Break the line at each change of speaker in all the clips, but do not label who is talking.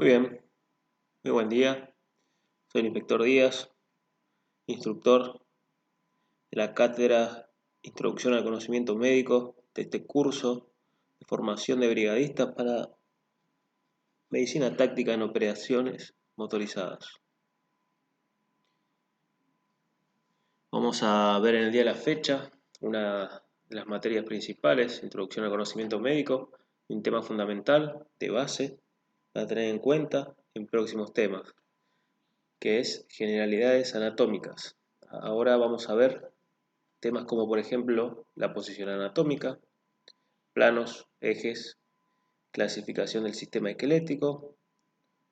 Muy bien, muy buen día. Soy el inspector Díaz, instructor de la cátedra Introducción al Conocimiento Médico de este curso de formación de brigadistas para medicina táctica en operaciones motorizadas. Vamos a ver en el día de la fecha una de las materias principales, Introducción al Conocimiento Médico, un tema fundamental de base para tener en cuenta en próximos temas, que es generalidades anatómicas. Ahora vamos a ver temas como por ejemplo la posición anatómica, planos, ejes, clasificación del sistema esquelético,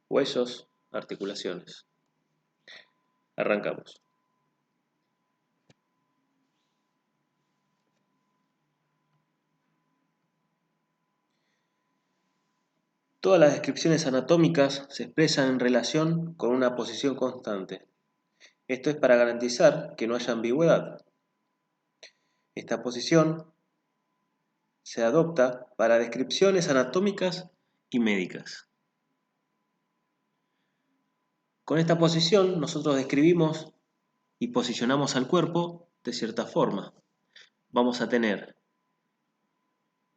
huesos, articulaciones. Arrancamos. Todas las descripciones anatómicas se expresan en relación con una posición constante. Esto es para garantizar que no haya ambigüedad. Esta posición se adopta para descripciones anatómicas y médicas. Con esta posición nosotros describimos y posicionamos al cuerpo de cierta forma. Vamos a tener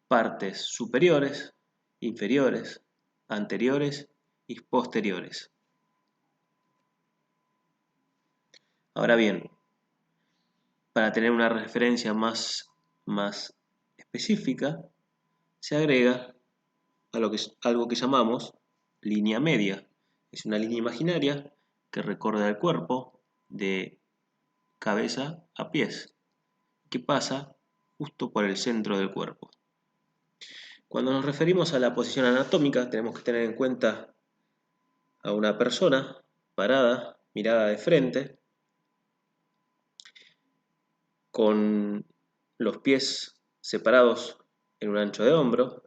partes superiores, inferiores, anteriores y posteriores. Ahora bien, para tener una referencia más específica, se agrega algo que llamamos línea media. Es una línea imaginaria que recorre el cuerpo de cabeza a pies, que pasa justo por el centro del cuerpo. Cuando nos referimos a la posición anatómica, tenemos que tener en cuenta a una persona parada, mirada de frente, con los pies separados en un ancho de hombro,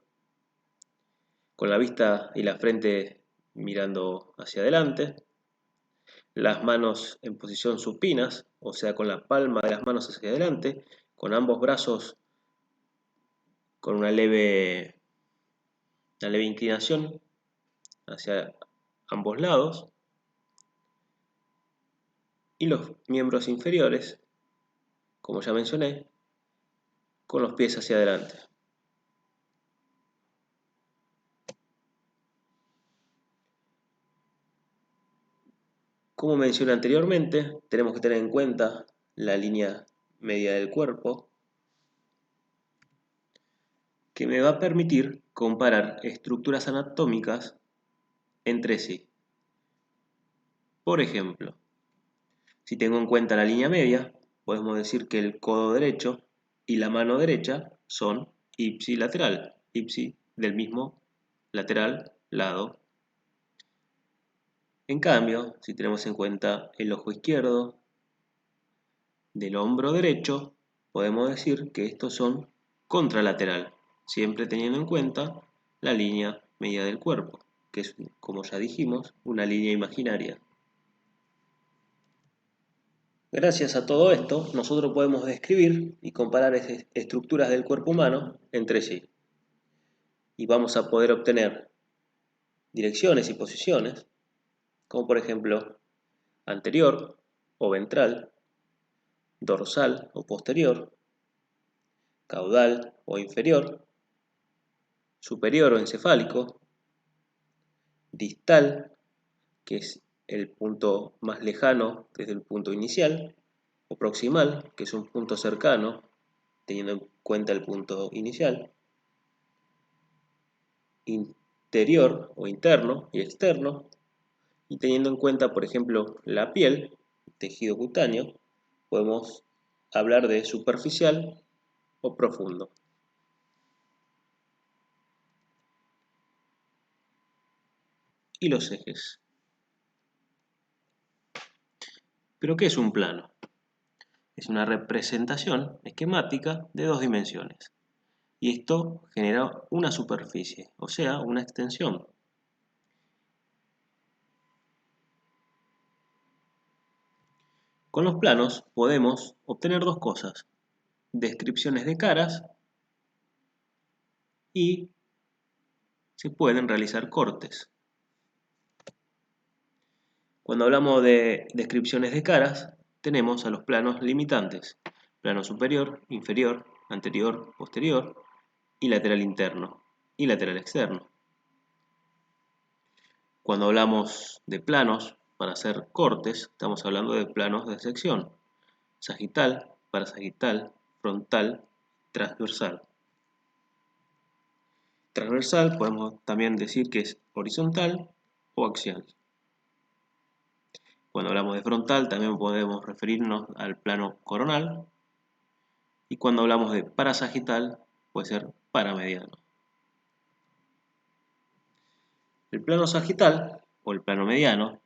con la vista y la frente mirando hacia adelante, las manos en posición supinas, o sea, con la palma de las manos hacia adelante, con ambos brazos con una leve inclinación hacia ambos lados, y los miembros inferiores, como ya mencioné, con los pies hacia adelante. Como mencioné anteriormente, tenemos que tener en cuenta la línea media del cuerpo, que me va a permitir comparar estructuras anatómicas entre sí. Por ejemplo, si tengo en cuenta la línea media, podemos decir que el codo derecho y la mano derecha son ipsilateral, ipsi del mismo lateral lado. En cambio, si tenemos en cuenta el ojo izquierdo del hombro derecho, podemos decir que estos son contralateral, siempre teniendo en cuenta la línea media del cuerpo, que es, como ya dijimos, una línea imaginaria. Gracias a todo esto, nosotros podemos describir y comparar estructuras del cuerpo humano entre sí. Y vamos a poder obtener direcciones y posiciones, como por ejemplo anterior o ventral, dorsal o posterior, caudal o inferior, superior o encefálico, distal, que es el punto más lejano desde el punto inicial, o proximal, que es un punto cercano teniendo en cuenta el punto inicial, interior o interno y externo, y teniendo en cuenta, por ejemplo, la piel, tejido cutáneo, podemos hablar de superficial o profundo. Y los ejes. ¿Pero qué es un plano? Es una representación esquemática de dos dimensiones. Y esto genera una superficie, o sea, una extensión. Con los planos podemos obtener dos cosas: descripciones de caras y se pueden realizar cortes. Cuando hablamos de descripciones de caras, tenemos a los planos limitantes: plano superior, inferior, anterior, posterior, y lateral interno y lateral externo. Cuando hablamos de planos para hacer cortes, estamos hablando de planos de sección: sagital, parasagital, frontal, transversal. Transversal podemos también decir que es horizontal o axial. Cuando hablamos de frontal también podemos referirnos al plano coronal, y cuando hablamos de parasagital puede ser paramediano. El plano sagital o el plano mediano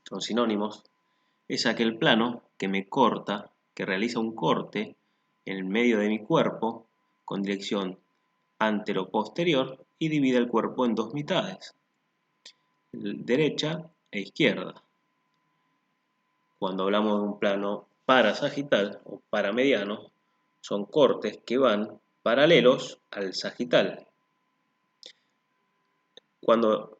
son sinónimos. Es aquel plano que me corta, que realiza un corte en el medio de mi cuerpo con dirección antero-posterior y divide el cuerpo en dos mitades, derecha e izquierda. Cuando hablamos de un plano parasagital o paramediano, son cortes que van paralelos al sagital. Cuando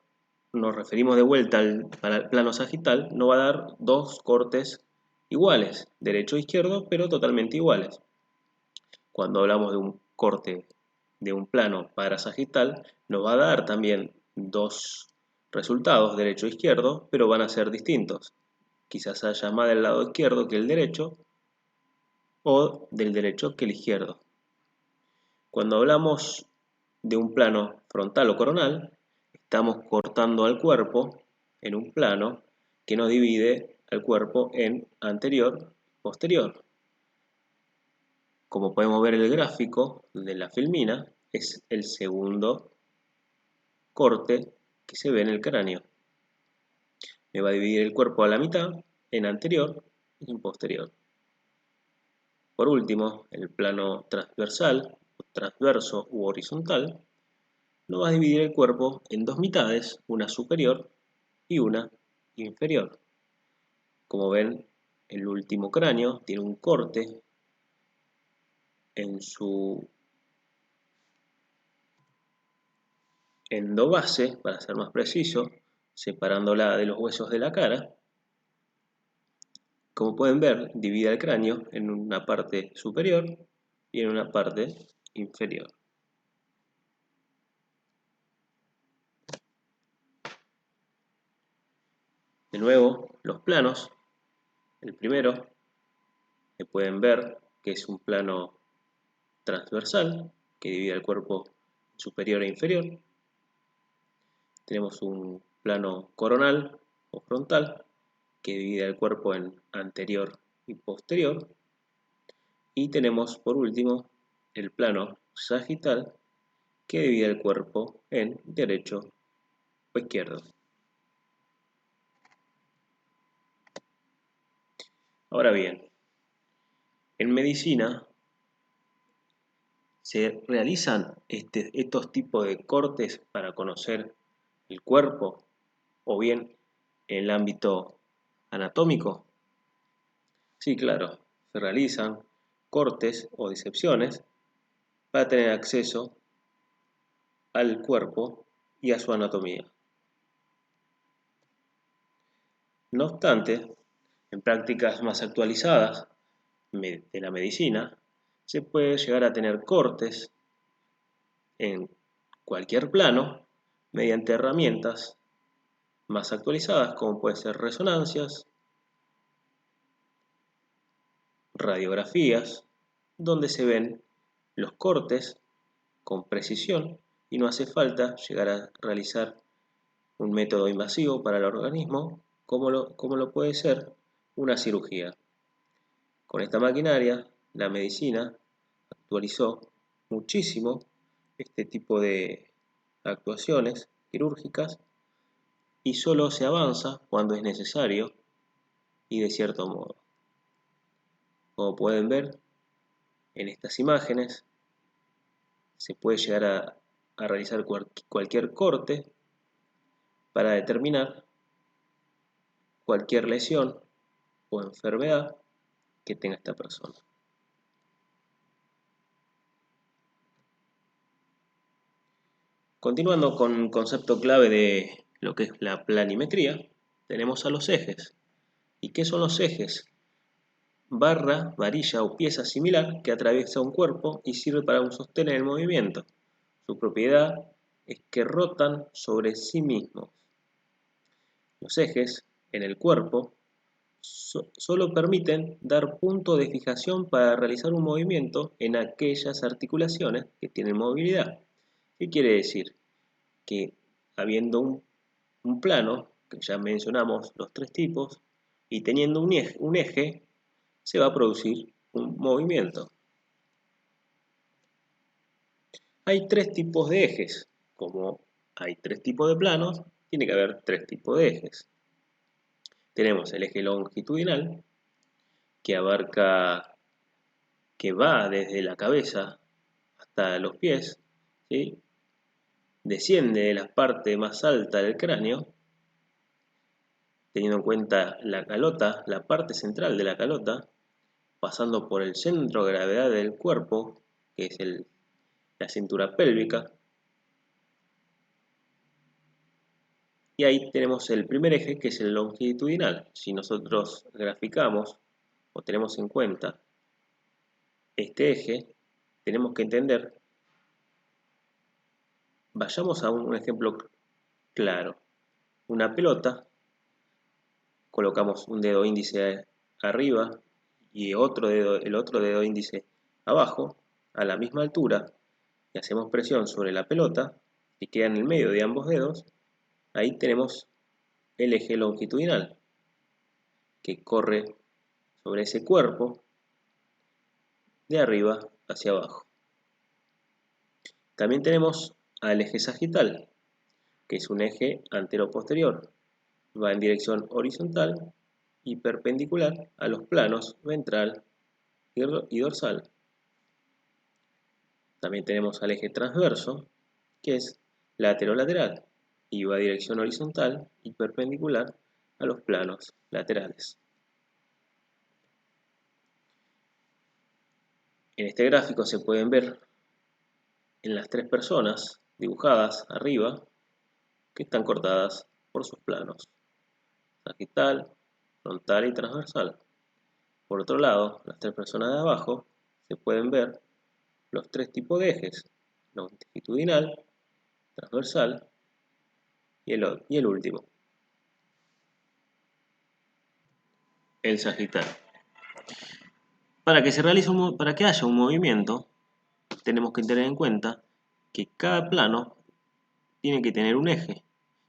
nos referimos de vuelta al plano sagital, nos va a dar dos cortes iguales, derecho e izquierdo, pero totalmente iguales. Cuando hablamos de un corte de un plano parasagital, nos va a dar también dos resultados, derecho e izquierdo, pero van a ser distintos. Quizás haya más del lado izquierdo que el derecho, o del derecho que el izquierdo. Cuando hablamos de un plano frontal o coronal, estamos cortando al cuerpo en un plano que nos divide al cuerpo en anterior y posterior. Como podemos ver en el gráfico de la filmina, es el segundo corte que se ve en el cráneo. Me va a dividir el cuerpo a la mitad en anterior y en posterior. Por último, el plano transversal, transverso u horizontal, nos va a dividir el cuerpo en dos mitades, una superior y una inferior. Como ven, el último cráneo tiene un corte en su endobase, para ser más preciso, separándola de los huesos de la cara. Como pueden ver, divide el cráneo en una parte superior y en una parte inferior. De nuevo, los planos. El primero, que pueden ver que es un plano transversal, que divide el cuerpo superior e inferior. Tenemos un plano coronal o frontal, que divide el cuerpo en anterior y posterior. Y tenemos por último el plano sagital, que divide el cuerpo en derecho o izquierdo. Ahora bien, en medicina se realizan estos tipos de cortes para conocer el cuerpo, o bien en el ámbito anatómico. Sí, claro, se realizan cortes o disecciones para tener acceso al cuerpo y a su anatomía. No obstante, en prácticas más actualizadas de la medicina, se puede llegar a tener cortes en cualquier plano mediante herramientas más actualizadas, como pueden ser resonancias, radiografías, donde se ven los cortes con precisión y no hace falta llegar a realizar un método invasivo para el organismo, como lo puede ser una cirugía. Con esta maquinaria, la medicina actualizó muchísimo este tipo de actuaciones quirúrgicas y solo se avanza cuando es necesario y de cierto modo. Como pueden ver en estas imágenes, se puede llegar a realizar cualquier corte para determinar cualquier lesión o enfermedad que tenga esta persona. Continuando con un concepto clave de lo que es la planimetría, tenemos a los ejes. ¿Y qué son los ejes? Barra, varilla o pieza similar que atraviesa un cuerpo y sirve para un sostén en el movimiento. Su propiedad es que rotan sobre sí mismos. Los ejes en el cuerpo solo permiten dar punto de fijación para realizar un movimiento en aquellas articulaciones que tienen movilidad. ¿Qué quiere decir? Que habiendo un plano, que ya mencionamos los tres tipos, y teniendo un eje, se va a producir un movimiento. Hay tres tipos de ejes. Como hay tres tipos de planos, tiene que haber tres tipos de ejes. Tenemos el eje longitudinal, que va desde la cabeza hasta los pies, ¿sí? Desciende de la parte más alta del cráneo, teniendo en cuenta la calota, la parte central de la calota, pasando por el centro de gravedad del cuerpo, que es la cintura pélvica. Y ahí tenemos el primer eje, que es el longitudinal. Si nosotros graficamos o tenemos en cuenta este eje, tenemos que entender, vayamos a un ejemplo claro. Una pelota, colocamos un dedo índice arriba y el otro dedo índice abajo, a la misma altura, y hacemos presión sobre la pelota, que queda en el medio de ambos dedos. Ahí tenemos el eje longitudinal, que corre sobre ese cuerpo de arriba hacia abajo. También tenemos al eje sagital, que es un eje antero-posterior. Va en dirección horizontal y perpendicular a los planos ventral y dorsal. También tenemos al eje transverso, que es lateral y va en dirección horizontal y perpendicular a los planos laterales. En este gráfico se pueden ver en las tres personas dibujadas arriba que están cortadas por sus planos sagital, frontal y transversal. Por otro lado, las tres personas de abajo se pueden ver los tres tipos de ejes: longitudinal, transversal y el último, el sagital. Para que haya un movimiento, tenemos que tener en cuenta que cada plano tiene que tener un eje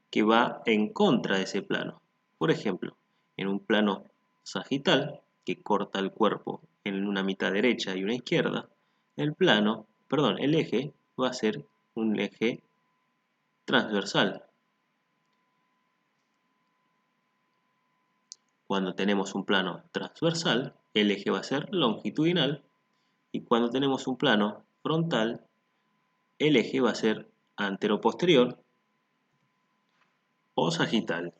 que va en contra de ese plano. Por ejemplo, en un plano sagital, que corta el cuerpo en una mitad derecha y una izquierda, el eje va a ser un eje transversal. Cuando tenemos un plano transversal, el eje va a ser longitudinal, y cuando tenemos un plano frontal, el eje va a ser antero-posterior o sagital.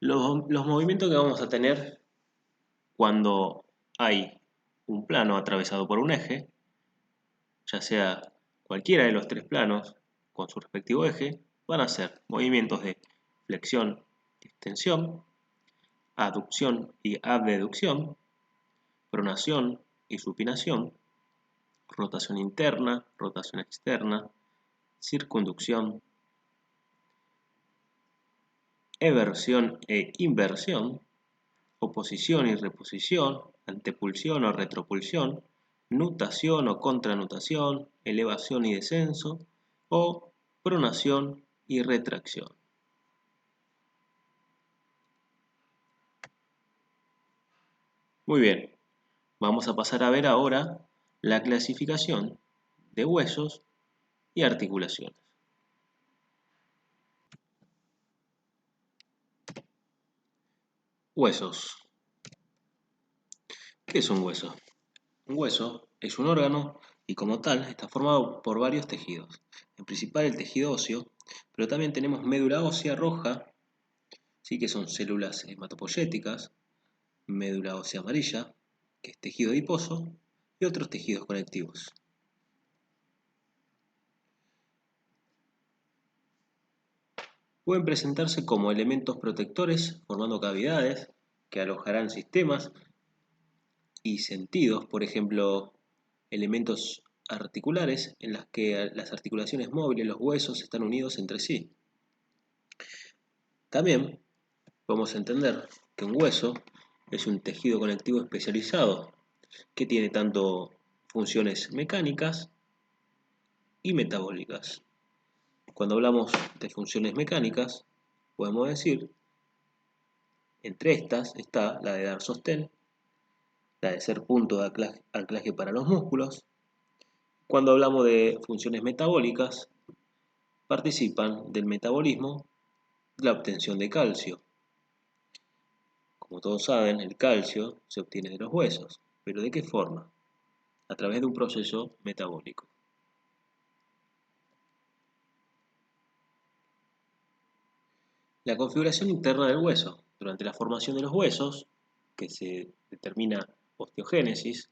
Los movimientos que vamos a tener cuando hay un plano atravesado por un eje, ya sea cualquiera de los tres planos con su respectivo eje, van a ser movimientos de flexión y extensión, aducción y abducción, pronación y supinación, rotación interna, rotación externa, circunducción, eversión e inversión, oposición y reposición, antepulsión o retropulsión, nutación o contranutación, elevación y descenso, o pronación y retracción. Muy bien, vamos a pasar a ver ahora la clasificación de huesos y articulaciones. Huesos. ¿Qué es un hueso? Un hueso es un órgano y como tal está formado por varios tejidos. En principal el tejido óseo, pero también tenemos médula ósea roja, ¿sí? Que son células hematopoyéticas, médula ósea amarilla, que es tejido adiposo, y otros tejidos conectivos. pueden presentarse como elementos protectores formando cavidades que alojarán sistemas y sentidos, por ejemplo, elementos articulares en las que las articulaciones móviles, los huesos, están unidos entre sí. También podemos entender que un hueso es un tejido conectivo especializado que tiene tanto funciones mecánicas y metabólicas. Cuando hablamos de funciones mecánicas, podemos decir, entre estas está la de dar sostén, la de ser punto de anclaje para los músculos. Cuando hablamos de funciones metabólicas, participan del metabolismo la obtención de calcio. Como todos saben, el calcio se obtiene de los huesos, pero ¿de qué forma? A través de un proceso metabólico. La configuración interna del hueso. Durante la formación de los huesos, que se determina osteogénesis,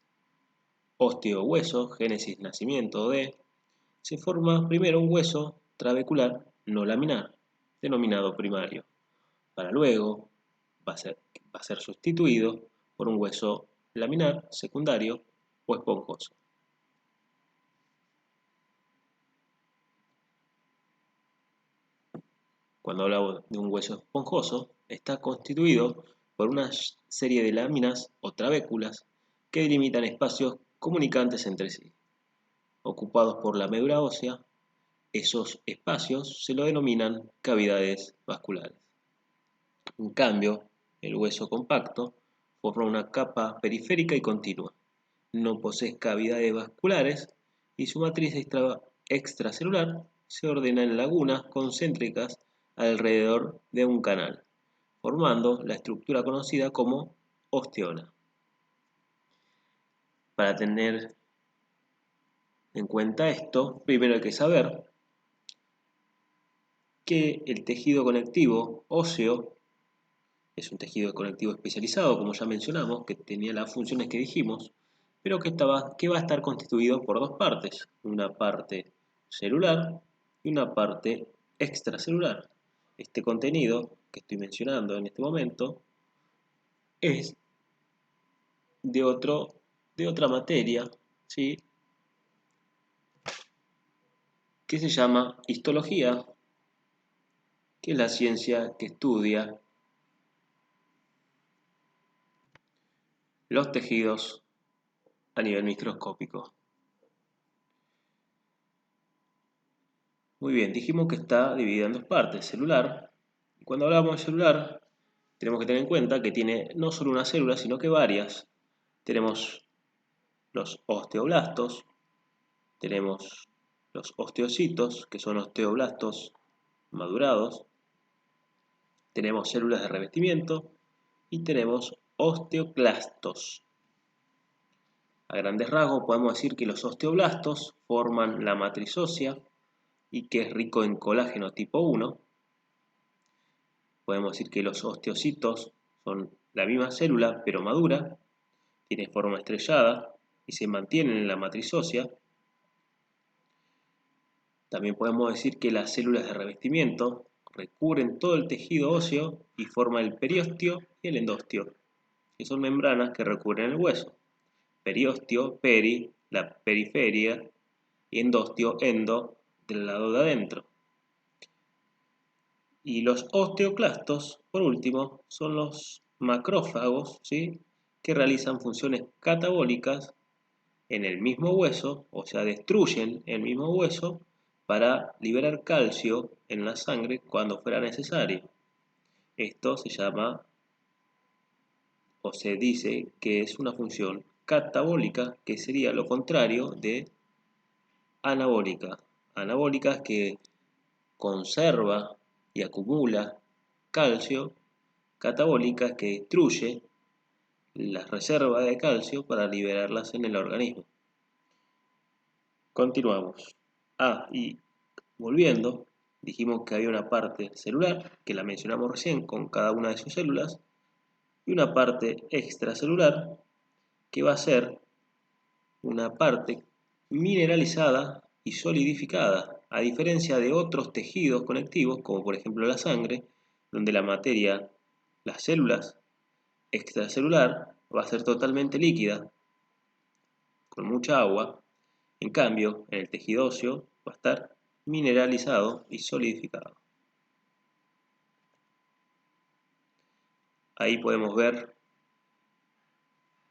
osteohueso, génesis, nacimiento de, se forma primero un hueso trabecular no laminar, denominado primario, para luego va a ser sustituido por un hueso laminar secundario o esponjoso. Cuando hablamos de un hueso esponjoso, está constituido por una serie de láminas o trabéculas que delimitan espacios comunicantes entre sí. Ocupados por la médula ósea, esos espacios se lo denominan cavidades vasculares. En cambio, el hueso compacto forma una capa periférica y continua. No posee cavidades vasculares y su matriz extracelular se ordena en lagunas concéntricas alrededor de un canal, formando la estructura conocida como osteona. Para tener en cuenta esto, primero hay que saber que el tejido conectivo óseo es un tejido conectivo especializado, como ya mencionamos, que tenía las funciones que dijimos, pero que va a estar constituido por dos partes, una parte celular y una parte extracelular. Este contenido que estoy mencionando en este momento es de otra materia, ¿sí? Que se llama histología, que es la ciencia que estudia los tejidos a nivel microscópico. Muy bien, dijimos que está dividida en dos partes, celular. Y cuando hablamos de celular, tenemos que tener en cuenta que tiene no solo una célula, sino que varias. Tenemos los osteoblastos, tenemos los osteocitos, que son osteoblastos madurados, tenemos células de revestimiento y tenemos osteoclastos. A grandes rasgos podemos decir que los osteoblastos forman la matriz ósea y que es rico en colágeno tipo 1. Podemos decir que los osteocitos son la misma célula pero madura, tiene forma estrellada y se mantienen en la matriz ósea. También podemos decir que las células de revestimiento recubren todo el tejido óseo y forman el periósteo y el endosteo, que son membranas que recubren el hueso. Periósteo, peri, la periferia, y endosteo, endo, del lado de adentro. Y los osteoclastos, por último, son los macrófagos, ¿sí?, que realizan funciones catabólicas en el mismo hueso, o sea, destruyen el mismo hueso para liberar calcio en la sangre cuando fuera necesario. Esto se llama, o se dice que es una función catabólica, que sería lo contrario de anabólica. Anabólica es que conserva y acumula calcio, catabólica es que destruye las reservas de calcio para liberarlas en el organismo. Continuamos. Y volviendo, dijimos que había una parte celular, que la mencionamos recién con cada una de sus células, y una parte extracelular, que va a ser una parte mineralizada y solidificada A diferencia de otros tejidos conectivos, como por ejemplo la sangre, donde la materia, las células extracelular, va a ser totalmente líquida, con mucha agua. En cambio, en el tejido óseo va a estar mineralizado y solidificado. Ahí podemos ver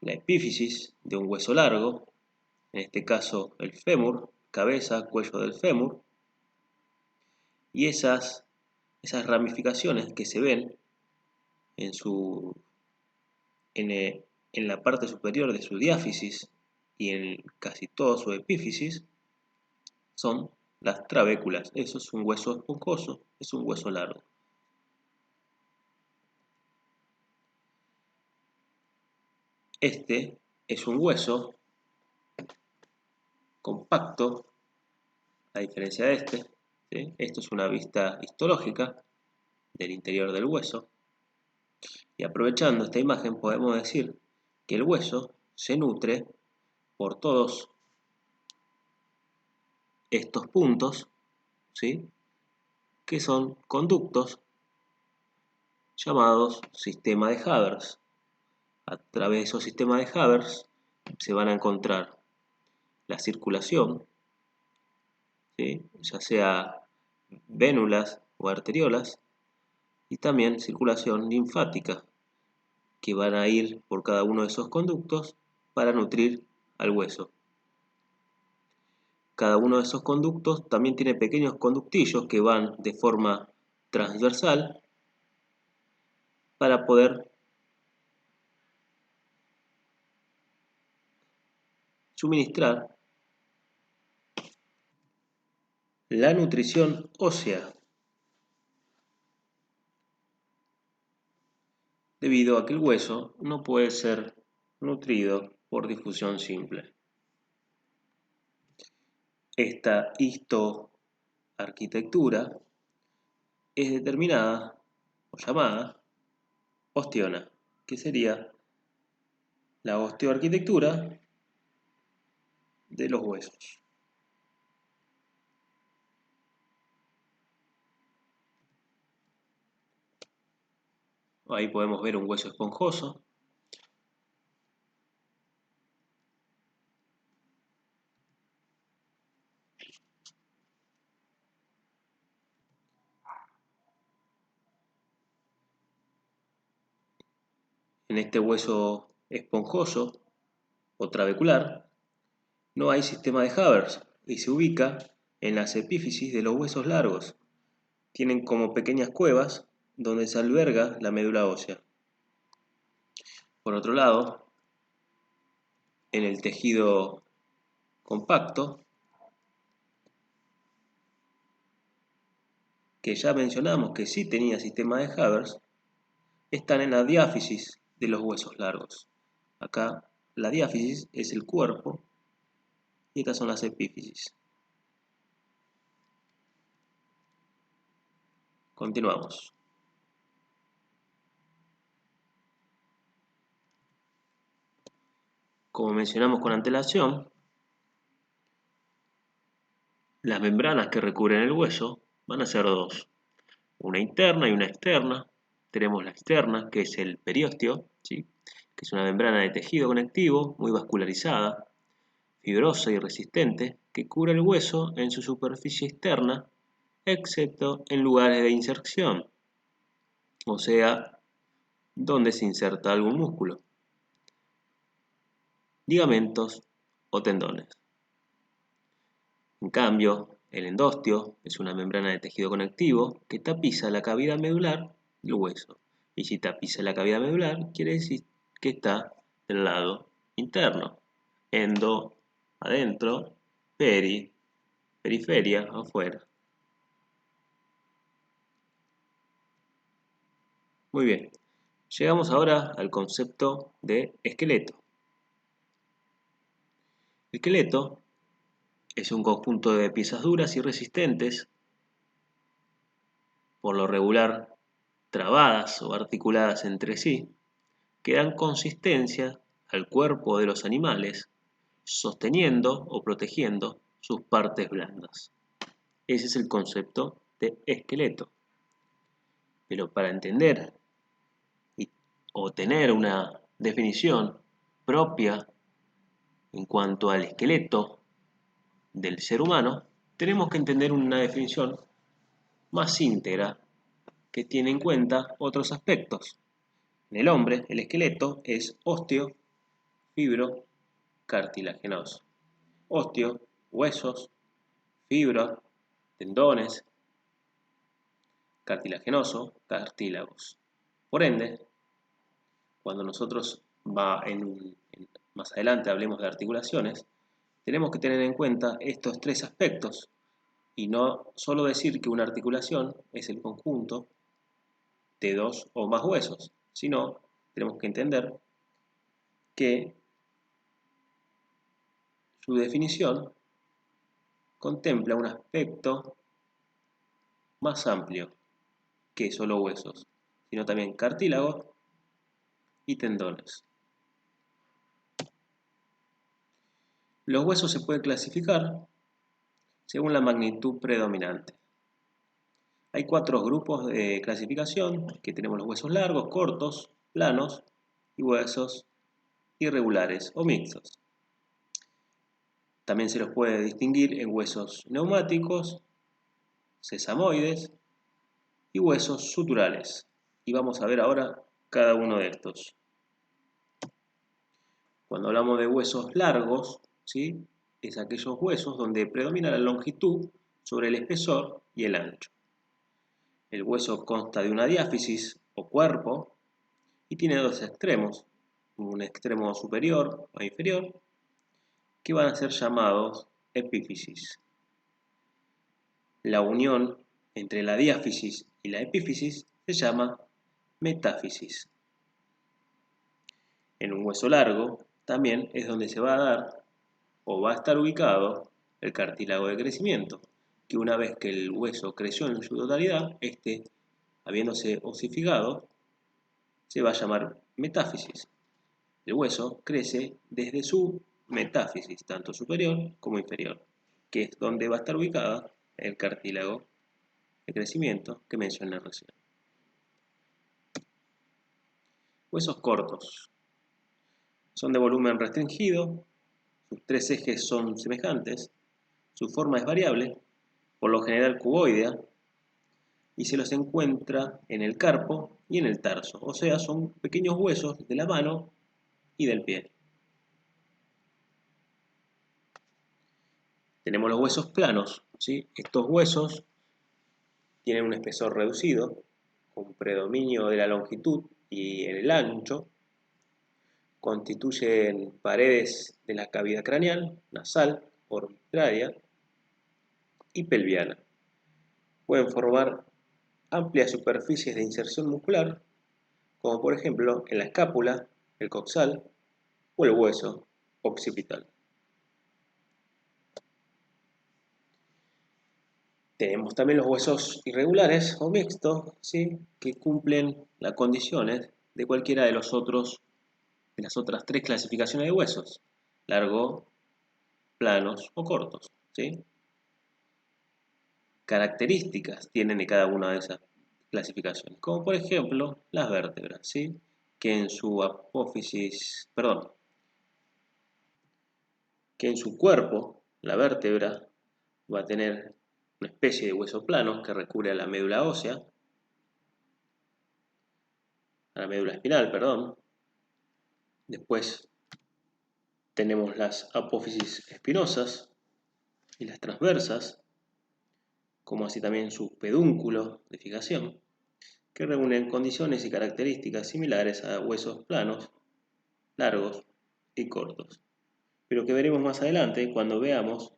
la epífisis de un hueso largo, en este caso el fémur, cabeza, cuello del fémur, y esas ramificaciones que se ven en, en la parte superior de su diáfisis y en casi toda su epífisis son las trabéculas. Eso es un hueso esponjoso, es un hueso largo. Este es un hueso compacto, a diferencia de este. ¿Sí? Esto es una vista histológica del interior del hueso. Y aprovechando esta imagen podemos decir que el hueso se nutre por todos estos puntos, ¿sí? Que son conductos llamados sistema de Havers. A través de esos sistemas de Havers se van a encontrar la circulación, ¿sí? Ya sea vénulas o arteriolas, y también circulación linfática, que van a ir por cada uno de esos conductos para nutrir al hueso. Cada uno de esos conductos también tiene pequeños conductillos que van de forma transversal para poder suministrar la nutrición ósea, debido a que el hueso no puede ser nutrido por difusión simple. Esta histoarquitectura es determinada o llamada ostiona, que sería la osteoarquitectura de los huesos. Ahí podemos ver un hueso esponjoso. En este hueso esponjoso o trabecular no hay sistema de Havers y se ubica en las epífisis de los huesos largos. Tienen como pequeñas cuevas donde se alberga la médula ósea. Por otro lado, en el tejido compacto, que ya mencionamos que sí tenía sistema de Havers, están en la diáfisis de los huesos largos. Acá la diáfisis es el cuerpo y estas son las epífisis. Continuamos. Como mencionamos con antelación, las membranas que recubren el hueso van a ser dos, una interna y una externa. Tenemos la externa, que es el periósteo, ¿sí? Que es una membrana de tejido conectivo muy vascularizada, fibrosa y resistente, que cubre el hueso en su superficie externa, excepto en lugares de inserción, o sea, donde se inserta algún músculo, ligamentos o tendones. En cambio, el endostio es una membrana de tejido conectivo que tapiza la cavidad medular del hueso. Y si tapiza la cavidad medular, quiere decir que está del lado interno. Endo, adentro, periferia, afuera. Muy bien, llegamos ahora al concepto de esqueleto. El esqueleto es un conjunto de piezas duras y resistentes, por lo regular trabadas o articuladas entre sí, que dan consistencia al cuerpo de los animales, sosteniendo o protegiendo sus partes blandas. Ese es el concepto de esqueleto. Pero para entender o tener una definición propia en cuanto al esqueleto del ser humano, tenemos que entender una definición más íntegra que tiene en cuenta otros aspectos. En el hombre, el esqueleto es ósteo, fibro, cartilaginoso. Ósteo, huesos, fibra, tendones, cartilaginoso, cartílagos. Por ende, cuando nosotros más adelante hablemos de articulaciones, tenemos que tener en cuenta estos tres aspectos y no solo decir que una articulación es el conjunto de dos o más huesos, sino tenemos que entender que su definición contempla un aspecto más amplio que solo huesos, sino también cartílagos y tendones. Los huesos se pueden clasificar según la magnitud predominante. Hay 4 grupos de clasificación, que tenemos los huesos largos, cortos, planos y huesos irregulares o mixtos. También se los puede distinguir en huesos neumáticos, sesamoides y huesos suturales. Y vamos a ver ahora cada uno de estos. Cuando hablamos de huesos largos, ¿sí?, es aquellos huesos donde predomina la longitud sobre el espesor y el ancho. El hueso consta de una diáfisis o cuerpo y tiene dos extremos, un extremo superior o inferior, que van a ser llamados epífisis. La unión entre la diáfisis y la epífisis se llama metáfisis. En un hueso largo también es donde se va a dar o va a estar ubicado el cartílago de crecimiento, que una vez que el hueso creció en su totalidad, habiéndose osificado, se va a llamar metáfisis. El hueso crece desde su metáfisis, tanto superior como inferior, que es donde va a estar ubicada el cartílago de crecimiento que mencioné recién. Huesos cortos. Son de volumen restringido, sus 3 ejes son semejantes, su forma es variable, por lo general cuboidea, y se los encuentra en el carpo y en el tarso, o sea, son pequeños huesos de la mano y del pie. Tenemos los huesos planos, ¿sí? Estos huesos tienen un espesor reducido, con predominio de la longitud y en el ancho, constituyen paredes de la cavidad craneal, nasal, orbitaria y pelviana. Pueden formar amplias superficies de inserción muscular, como por ejemplo en la escápula, el coxal o el hueso occipital. Tenemos también los huesos irregulares o mixtos, ¿sí?, que cumplen las condiciones de cualquiera de las otras 3 clasificaciones de huesos: largo, planos o cortos, ¿sí? Características tienen de cada una de esas clasificaciones, como por ejemplo las vértebras, ¿sí?, que en su cuerpo, la vértebra va a tener una especie de hueso plano que recubre a la médula ósea, a la médula espinal, perdón. Después tenemos las apófisis espinosas y las transversas, como así también su pedúnculo de fijación, que reúnen condiciones y características similares a huesos planos, largos y cortos, pero que veremos más adelante cuando veamos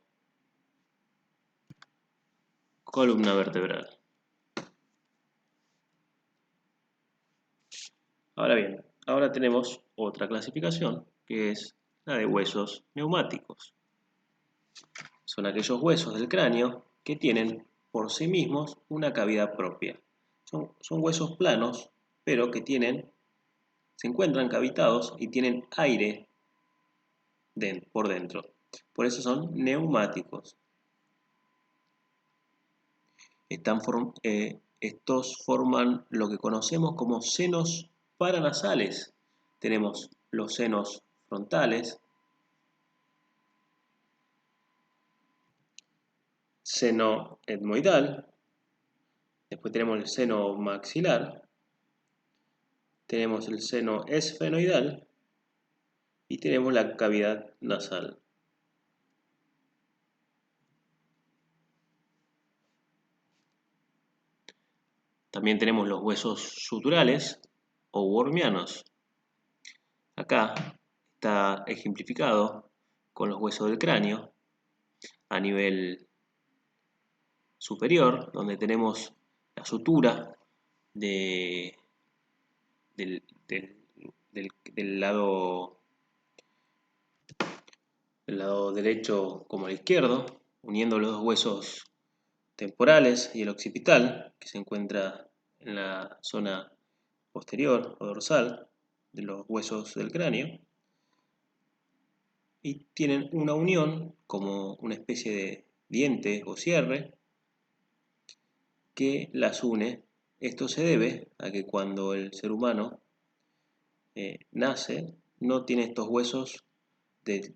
columna vertebral. Ahora bien, ahora tenemos otra clasificación, que es la de huesos neumáticos. Son aquellos huesos del cráneo que tienen por sí mismos una cavidad propia. Son huesos planos, pero que se encuentran cavitados y tienen aire por dentro. Por eso son neumáticos. Estos forman lo que conocemos como senos paranasales. Tenemos los senos frontales, seno etmoidal, después tenemos el seno maxilar, tenemos el seno esfenoidal y tenemos la cavidad nasal. También tenemos los huesos suturales o wormianos. Acá está ejemplificado con los huesos del cráneo a nivel superior, donde tenemos la sutura del lado derecho como el izquierdo, uniendo los dos huesos temporales y el occipital, que se encuentra en la zona posterior o dorsal de los huesos del cráneo, y tienen una unión como una especie de diente o cierre que las une. Esto se debe a que cuando el ser humano nace, no tiene estos huesos del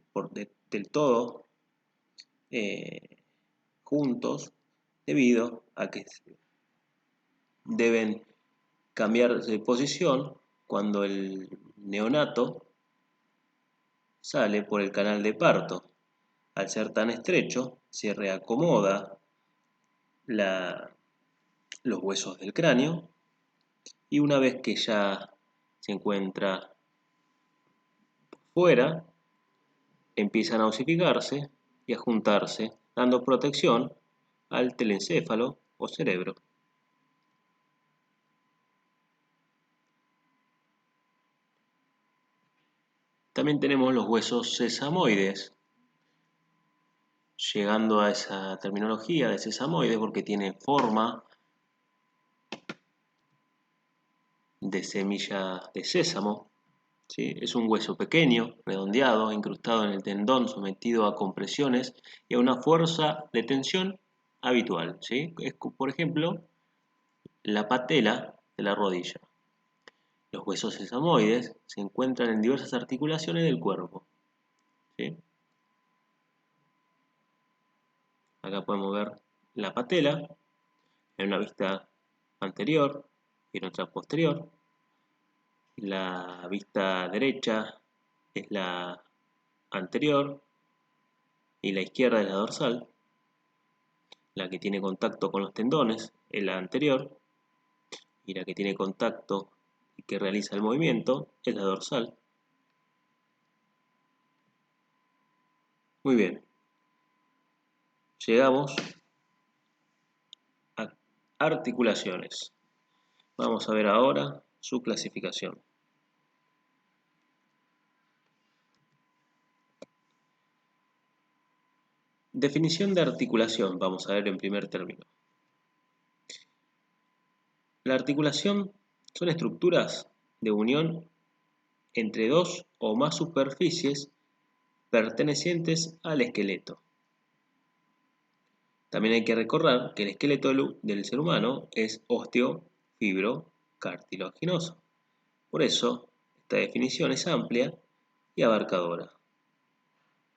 todo juntos, debido a que deben cambiar de posición cuando el neonato sale por el canal de parto. Al ser tan estrecho, se reacomoda los huesos del cráneo, y una vez que ya se encuentra fuera, empiezan a osificarse y a juntarse, dando protección al telencéfalo o cerebro. También tenemos los huesos sesamoides, llegando a esa terminología de sesamoide porque tiene forma de semilla de sésamo. ¿Sí? Es un hueso pequeño, redondeado, incrustado en el tendón, sometido a compresiones y a una fuerza de tensión habitual. ¿Sí? Es, por ejemplo, la patela de la rodilla. Los huesos sesamoides se encuentran en diversas articulaciones del cuerpo. ¿Sí? Acá podemos ver la patela en una vista anterior y en otra posterior. La vista derecha es la anterior y la izquierda es la dorsal. La que tiene contacto con los tendones es la anterior y la que tiene contacto y que realiza el movimiento es la dorsal. Muy bien. Llegamos a articulaciones. Vamos a ver ahora su clasificación. Definición de articulación, vamos a ver en primer término. La articulación son estructuras de unión entre dos o más superficies pertenecientes al esqueleto. También hay que recordar que el esqueleto del ser humano es osteo-fibro-cartilaginoso. Por eso, esta definición es amplia y abarcadora.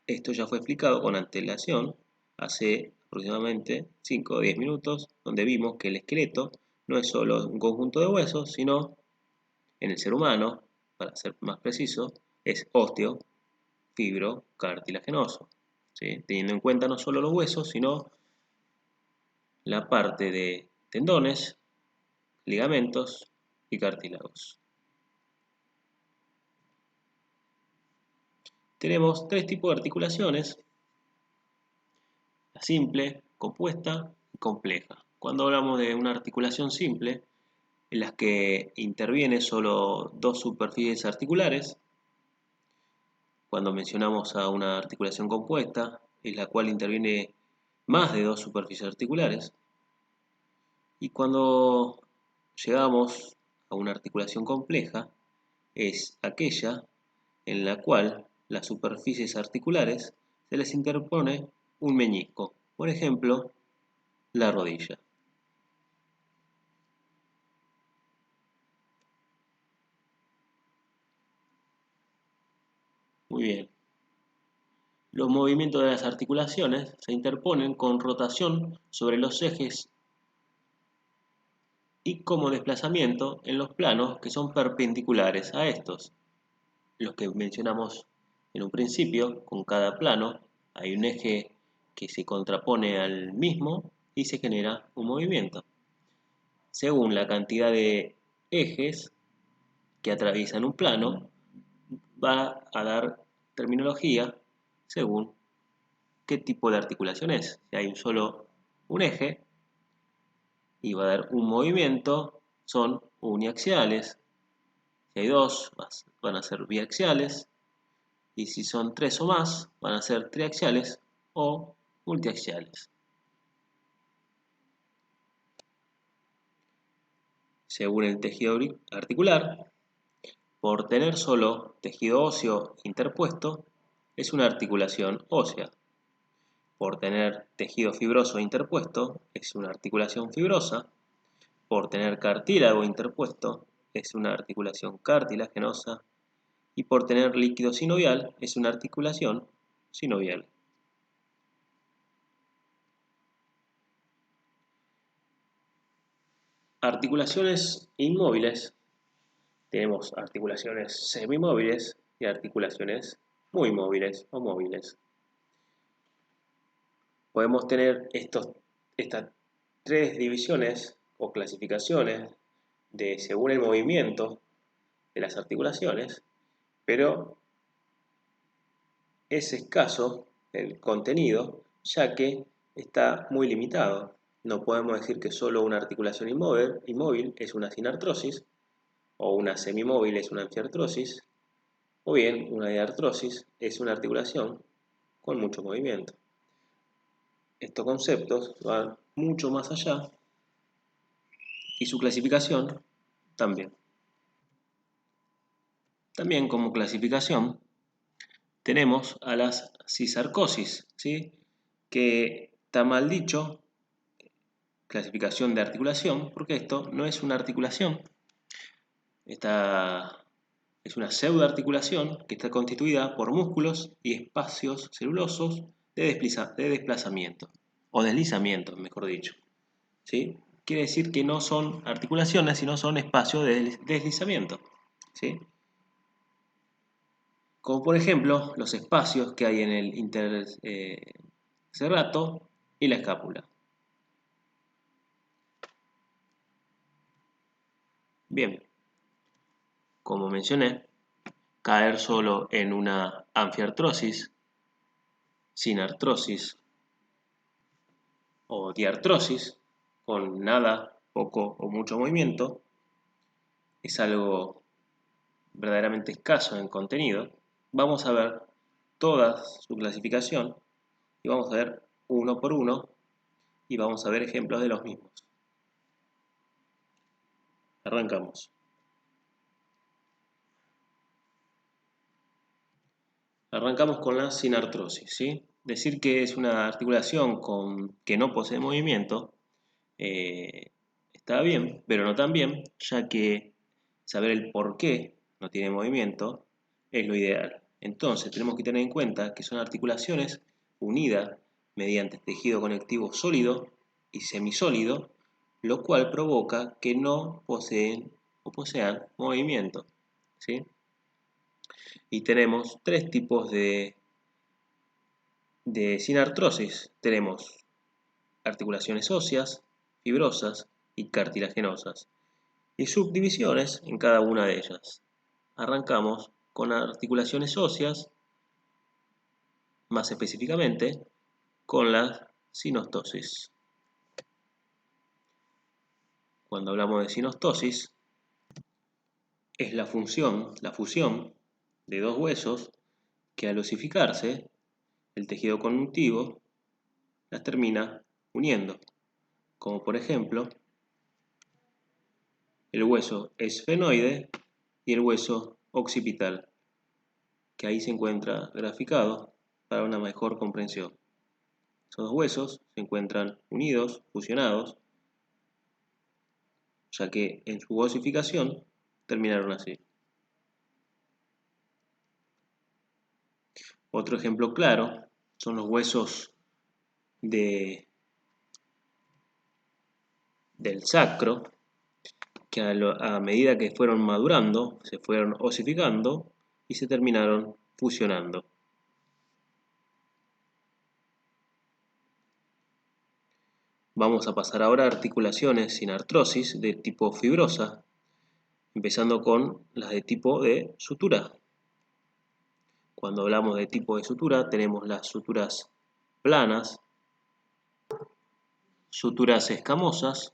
Esto ya fue explicado con antelación hace aproximadamente 5 o 10 minutos, donde vimos que el esqueleto no es solo un conjunto de huesos, sino, en el ser humano, para ser más preciso, es osteo-fibro-cartilaginoso. ¿Sí? Teniendo en cuenta no solo los huesos, sino la parte de tendones, ligamentos y cartílagos. Tenemos tres tipos de articulaciones: la simple, compuesta y compleja. Cuando hablamos de una articulación simple, en las que interviene solo dos superficies articulares. Cuando mencionamos a una articulación compuesta, en la cual interviene más de dos superficies articulares. Y cuando llegamos a una articulación compleja, es aquella en la cual las superficies articulares se les interpone un meñisco, por ejemplo, la rodilla. Muy bien. Los movimientos de las articulaciones se interponen con rotación sobre los ejes y como desplazamiento en los planos que son perpendiculares a estos, los que mencionamos en un principio. Con cada plano hay un eje que se contrapone al mismo y se genera un movimiento. Según la cantidad de ejes que atraviesan un plano, va a dar terminología según qué tipo de articulación es. Si hay un eje y va a dar un movimiento, son uniaxiales. Si hay dos, van a ser biaxiales. Y si son tres o más, van a ser triaxiales o multiaxiales. Según el tejido articular, por tener solo tejido óseo interpuesto, es una articulación ósea. Por tener tejido fibroso interpuesto, es una articulación fibrosa. Por tener cartílago interpuesto, es una articulación cartilaginosa. Y por tener líquido sinovial, es una articulación sinovial. Articulaciones inmóviles. Tenemos articulaciones semimóviles y articulaciones muy móviles o móviles. Podemos tener estas tres divisiones o clasificaciones según el movimiento de las articulaciones, pero es escaso el contenido, ya que está muy limitado. No podemos decir que solo una articulación inmóvil es una sinartrosis, o una semimóvil es una anfiartrosis, o bien una diartrosis es una articulación con mucho movimiento. Estos conceptos van mucho más allá y su clasificación también. También como clasificación tenemos a las cisarcosis, ¿sí? Que está mal dicho, clasificación de articulación, porque esto no es una articulación. Esta es una pseudoarticulación que está constituida por músculos y espacios celulosos de desplazamiento, o deslizamiento, mejor dicho. ¿Sí? Quiere decir que no son articulaciones, sino son espacios de deslizamiento. ¿Sí? Como por ejemplo los espacios que hay en el interserrato y la escápula. Bien, como mencioné, caer solo en una anfiartrosis, sinartrosis o diartrosis, con nada, poco o mucho movimiento, es algo verdaderamente escaso en contenido. Vamos a ver toda su clasificación y vamos a ver uno por uno y vamos a ver ejemplos de los mismos. Arrancamos. Arrancamos con la sinartrosis, ¿sí? Decir que es una articulación que no posee movimiento está bien, pero no tan bien, ya que saber el por qué no tiene movimiento es lo ideal. Entonces tenemos que tener en cuenta que son articulaciones unidas mediante tejido conectivo sólido y semisólido, lo cual provoca que no poseen o posean movimiento, ¿sí? Y tenemos tres tipos de sinartrosis. Tenemos articulaciones óseas, fibrosas y cartilaginosas, y subdivisiones en cada una de ellas. Arrancamos con articulaciones óseas, más específicamente con la sinostosis. Cuando hablamos de sinostosis, es la fusión de dos huesos que al osificarse, el tejido conjuntivo las termina uniendo, como por ejemplo el hueso esfenoide y el hueso occipital, que ahí se encuentra graficado para una mejor comprensión. Esos dos huesos se encuentran unidos, fusionados, ya que en su osificación terminaron así. Otro ejemplo claro son los huesos del sacro, que a medida que fueron madurando, se fueron osificando y se terminaron fusionando. Vamos a pasar ahora a articulaciones sin artrosis de tipo fibrosa, empezando con las de tipo de sutura. Cuando hablamos de tipo de sutura, tenemos las suturas planas, suturas escamosas,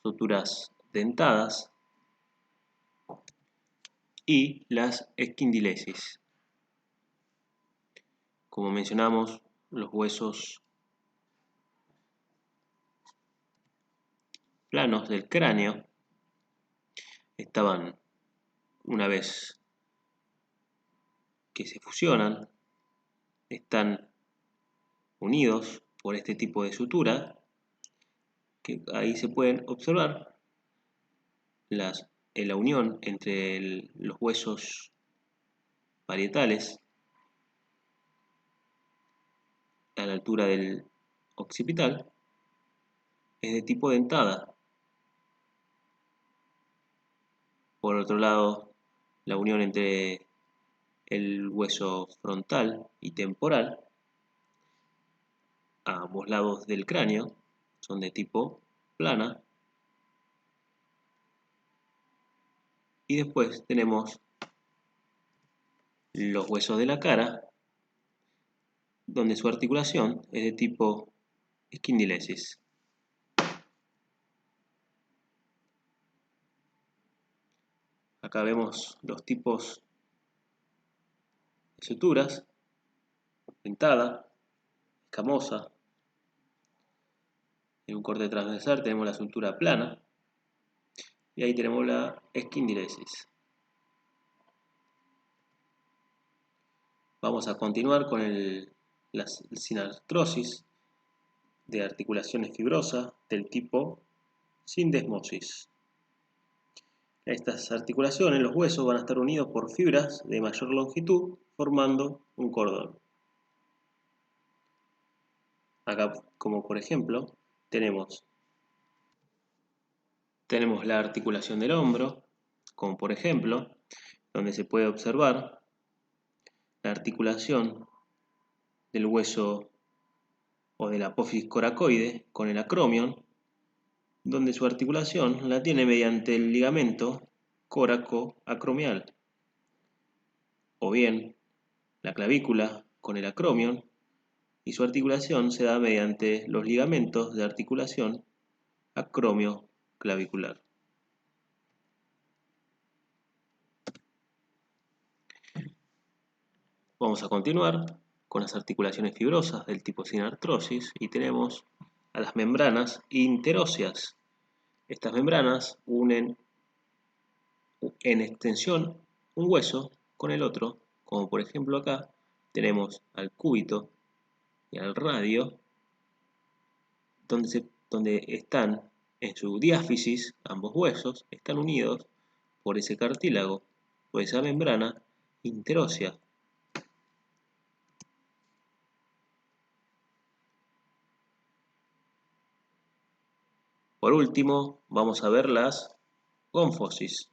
suturas dentadas y las esquindilesis. Como mencionamos, los huesos planos del cráneo estaban, una vez que se fusionan, están unidos por este tipo de sutura, que ahí se pueden observar la unión entre los huesos parietales a la altura del occipital, es de tipo dentada. Por otro lado, la unión entre el hueso frontal y temporal a ambos lados del cráneo son de tipo plana. Y después tenemos los huesos de la cara, donde su articulación es de tipo esquindilesis. Acá vemos los tipos de suturas: dentada, escamosa. En un corte transversal tenemos la sutura plana y ahí tenemos la esquindilesis. Vamos a continuar con la sinartrosis de articulaciones fibrosas del tipo sindesmosis. Estas articulaciones, los huesos, van a estar unidos por fibras de mayor longitud, formando un cordón. Acá, como por ejemplo, tenemos la articulación del hombro, como por ejemplo, donde se puede observar la articulación del hueso o de la apófisis coracoide con el acromion, donde su articulación la tiene mediante el ligamento coracoacromial, o bien la clavícula con el acromion, y su articulación se da mediante los ligamentos de articulación acromioclavicular. Vamos a continuar con las articulaciones fibrosas del tipo sinartrosis y tenemos a las membranas interóseas. Estas membranas unen en extensión un hueso con el otro, como por ejemplo acá tenemos al cúbito y al radio, donde están en su diáfisis, ambos huesos están unidos por ese cartílago, por esa membrana interósea. Por último, vamos a ver las gónfosis.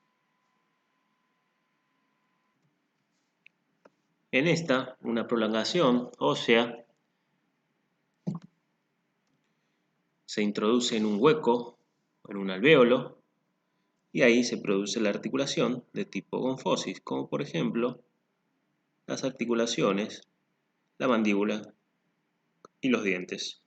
En esta, una prolongación ósea se introduce en un hueco, en un alvéolo, y ahí se produce la articulación de tipo gónfosis, como por ejemplo las articulaciones, la mandíbula y los dientes.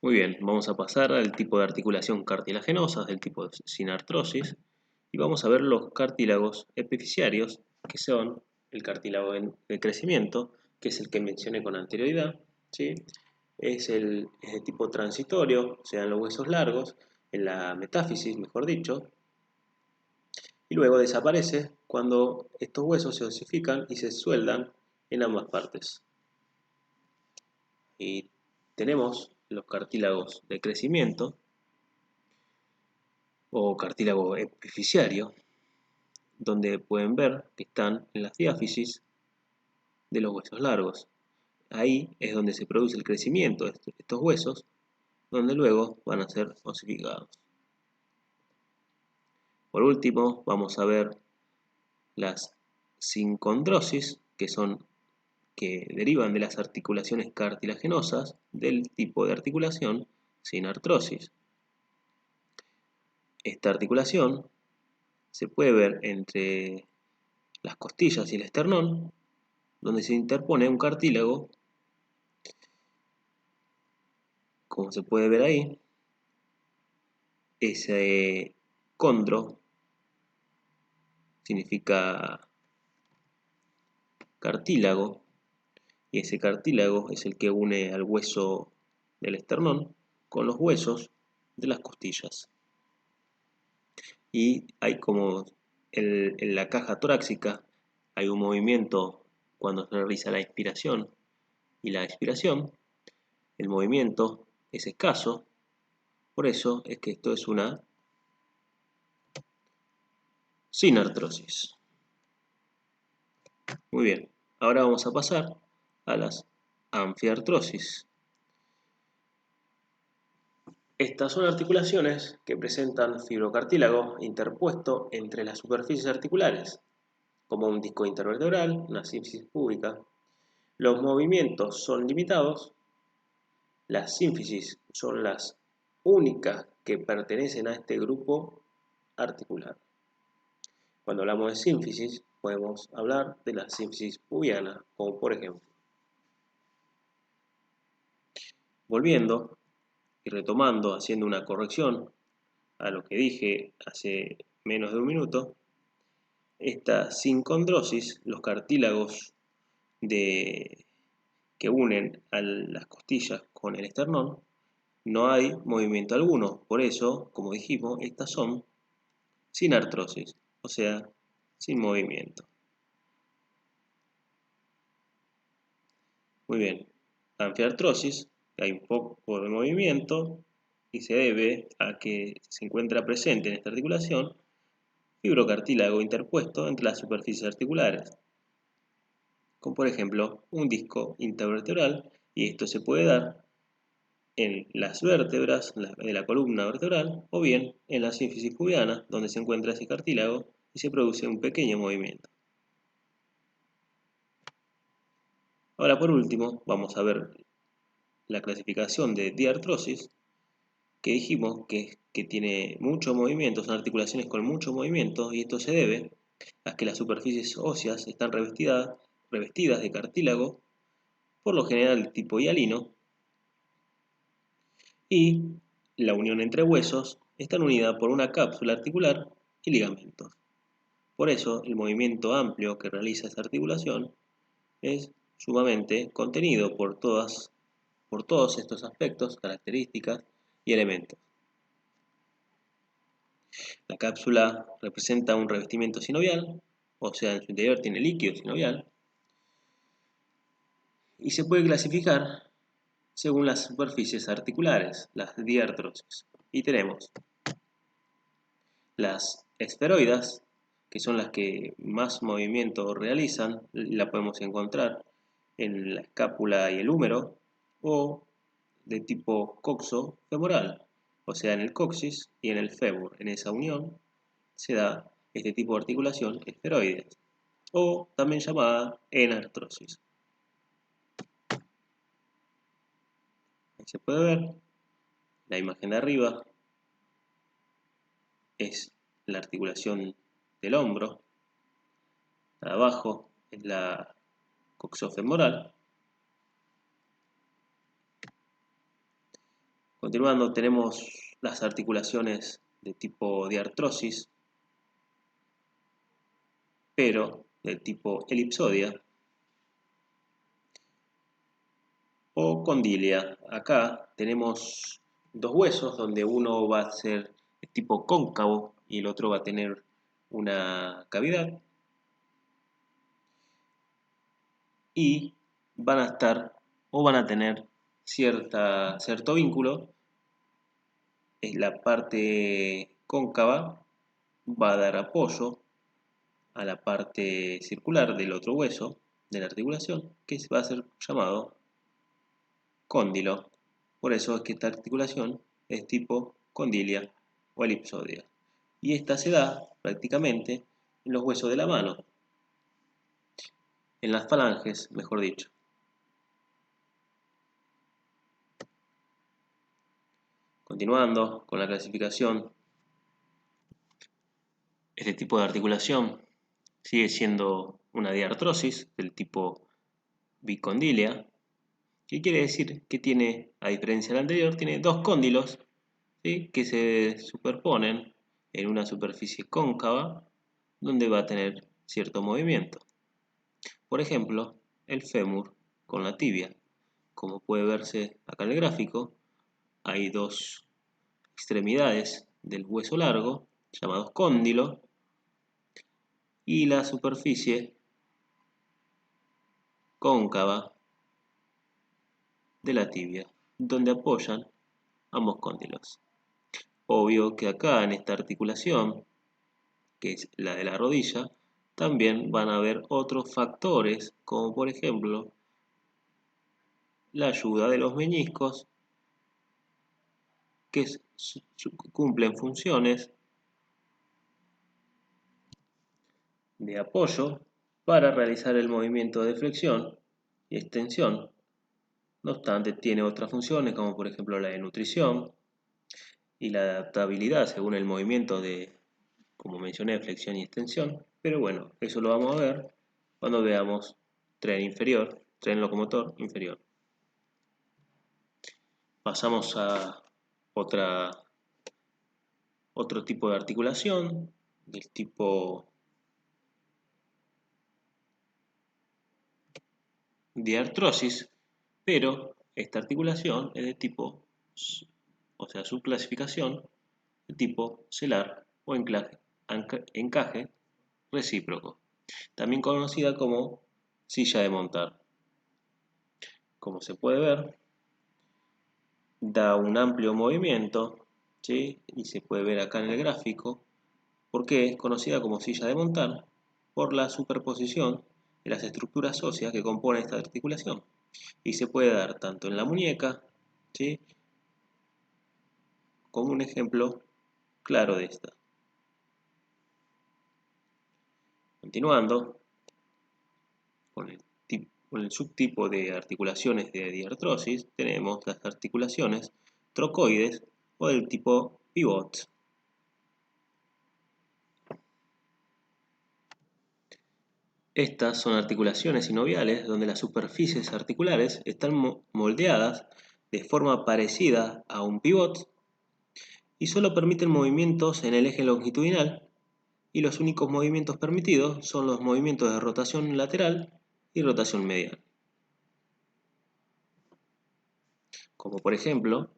Muy bien, vamos a pasar al tipo de articulación cartilaginosa del tipo sinartrosis y vamos a ver los cartílagos epifisiarios, que son el cartílago de crecimiento, que es el que mencioné con anterioridad, ¿sí? Es de tipo transitorio, o sea, en los huesos largos, en la metáfisis, mejor dicho, y luego desaparece cuando estos huesos se osifican y se sueldan en ambas partes. Y tenemos los cartílagos de crecimiento, o cartílago epifisiario, donde pueden ver que están en las diáfisis de los huesos largos. Ahí es donde se produce el crecimiento de estos huesos, donde luego van a ser osificados. Por último, vamos a ver las sincondrosis, que derivan de las articulaciones cartilaginosas del tipo de articulación sin artrosis. Esta articulación se puede ver entre las costillas y el esternón, donde se interpone un cartílago, como se puede ver ahí. Ese condro significa cartílago, y ese cartílago es el que une al hueso del esternón con los huesos de las costillas. Y hay como en la caja torácica hay un movimiento cuando se realiza la inspiración y la expiración. El movimiento es escaso, por eso es que esto es una sinartrosis. Muy bien, ahora vamos a pasar a las anfiartrosis. Estas son articulaciones que presentan fibrocartílago interpuesto entre las superficies articulares, como un disco intervertebral, una sínfisis púbica. Los movimientos son limitados. Las sínfisis son las únicas que pertenecen a este grupo articular. Cuando hablamos de sínfisis, podemos hablar de la sínfisis pubiana, como por ejemplo. Volviendo y retomando, haciendo una corrección a lo que dije hace menos de un minuto, esta sincondrosis, los cartílagos que unen a las costillas con el esternón, no hay movimiento alguno. Por eso, como dijimos, estas son sin artrosis, o sea, sin movimiento. Muy bien, anfiartrosis, hay un poco de movimiento y se debe a que se encuentra presente en esta articulación fibrocartílago interpuesto entre las superficies articulares, como por ejemplo un disco intervertebral, y esto se puede dar en las vértebras de la columna vertebral o bien en la sínfisis pubiana, donde se encuentra ese cartílago y se produce un pequeño movimiento. Ahora por último vamos a ver la clasificación de diartrosis, que dijimos que tiene mucho movimiento, son articulaciones con mucho movimiento, y esto se debe a que las superficies óseas están revestidas de cartílago, por lo general de tipo hialino, y la unión entre huesos está unida por una cápsula articular y ligamentos. Por eso el movimiento amplio que realiza esta articulación es sumamente contenido por todos estos aspectos, características y elementos. La cápsula representa un revestimiento sinovial, o sea, en su interior tiene líquido sinovial, y se puede clasificar según las superficies articulares, las diartrosis. Y tenemos las esferoidas, que son las que más movimiento realizan, la podemos encontrar en la escápula y el húmero, o de tipo coxo-femoral, o sea, en el coxis y en el fémur. En esa unión se da este tipo de articulación esferoide, o también llamada enartrosis. Ahí se puede ver la imagen de arriba, es la articulación del hombro, abajo es la coxofemoral. Continuando, tenemos las articulaciones de tipo diartrosis, pero del tipo elipsodia o condilia. Acá tenemos dos huesos donde uno va a ser de tipo cóncavo y el otro va a tener una cavidad, y van a estar o van a tener cierto vínculo. Es la parte cóncava va a dar apoyo a la parte circular del otro hueso de la articulación, que va a ser llamado cóndilo. Por eso es que esta articulación es tipo condilia o elipsoidea. Y esta se da prácticamente en los huesos de la mano, en las falanges, mejor dicho. Continuando con la clasificación, este tipo de articulación sigue siendo una diartrosis del tipo bicondilia, que quiere decir que tiene, a diferencia del anterior, tiene dos cóndilos, ¿sí?, que se superponen en una superficie cóncava donde va a tener cierto movimiento. Por ejemplo, el fémur con la tibia. Como puede verse acá en el gráfico, hay dos extremidades del hueso largo, llamados cóndilos, y la superficie cóncava de la tibia, donde apoyan ambos cóndilos. Obvio que acá en esta articulación, que es la de la rodilla, también van a haber otros factores, como por ejemplo la ayuda de los meñiscos, que cumplen funciones de apoyo para realizar el movimiento de flexión y extensión. No obstante, tiene otras funciones, como por ejemplo la de nutrición y la adaptabilidad según el movimiento de, como mencioné, flexión y extensión. Pero bueno, eso lo vamos a ver cuando veamos tren inferior, tren locomotor inferior. Pasamos a otro tipo de articulación, del tipo diartrosis, pero esta articulación es de tipo, o sea, su clasificación de tipo celar o encaje recíproco, también conocida como silla de montar. Como se puede ver, da un amplio movimiento, ¿sí?, y se puede ver acá en el gráfico, porque es conocida como silla de montar por la superposición de las estructuras óseas que componen esta articulación. Y se puede dar tanto en la muñeca, ¿sí?, como un ejemplo claro de esta. Continuando con el subtipo de articulaciones de diartrosis, tenemos las articulaciones trocoides o del tipo pivot. Estas son articulaciones sinoviales donde las superficies articulares están moldeadas de forma parecida a un pivot y solo permiten movimientos en el eje longitudinal, y los únicos movimientos permitidos son los movimientos de rotación lateral y rotación medial. Como por ejemplo,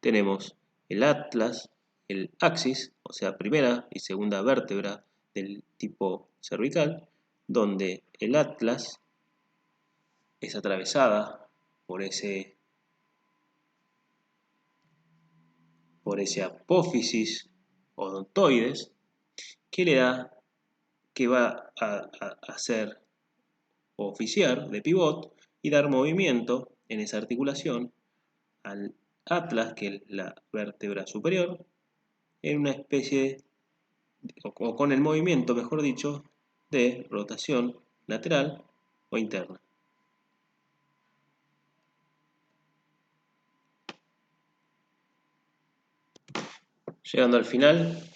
tenemos el atlas, el axis, o sea, primera y segunda vértebra del tipo cervical, donde el atlas es atravesada por ese apófisis odontoides que va a hacer o oficiar de pivot y dar movimiento en esa articulación al atlas, que es la vértebra superior, en una especie o con el movimiento, mejor dicho, de rotación lateral o interna. Llegando al final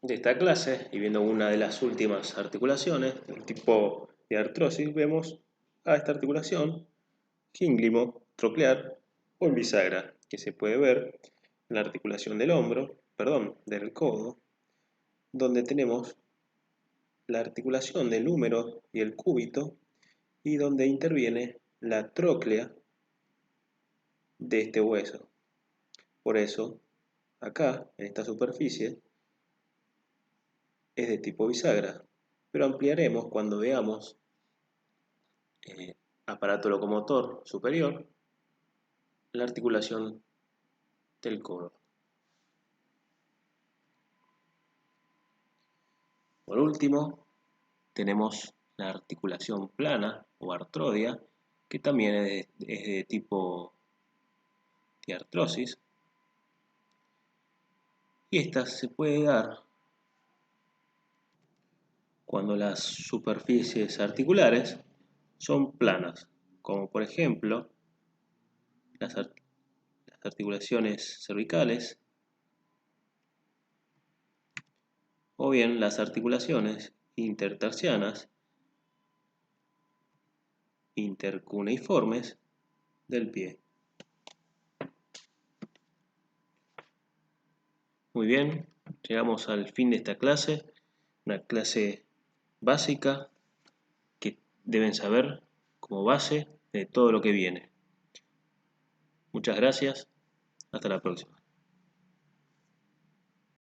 de esta clase y viendo una de las últimas articulaciones del tipo de artrosis, vemos a esta articulación gínglimo, troclear o bisagra, que se puede ver en la articulación del hombro, del codo, donde tenemos la articulación del húmero y el cúbito, y donde interviene la tróclea de este hueso. Por eso, acá, en esta superficie, es de tipo bisagra, pero ampliaremos cuando veamos aparato locomotor superior, la articulación del codo. Por último, tenemos la articulación plana o artrodia, que también es de tipo de artrosis. Y esta se puede dar cuando las superficies articulares son planas, como por ejemplo las articulaciones cervicales o bien las articulaciones intertarsianas intercuneiformes del pie. Muy bien, llegamos al fin de esta clase, una clase básica que deben saber como base de todo lo que viene. Muchas gracias, hasta la próxima.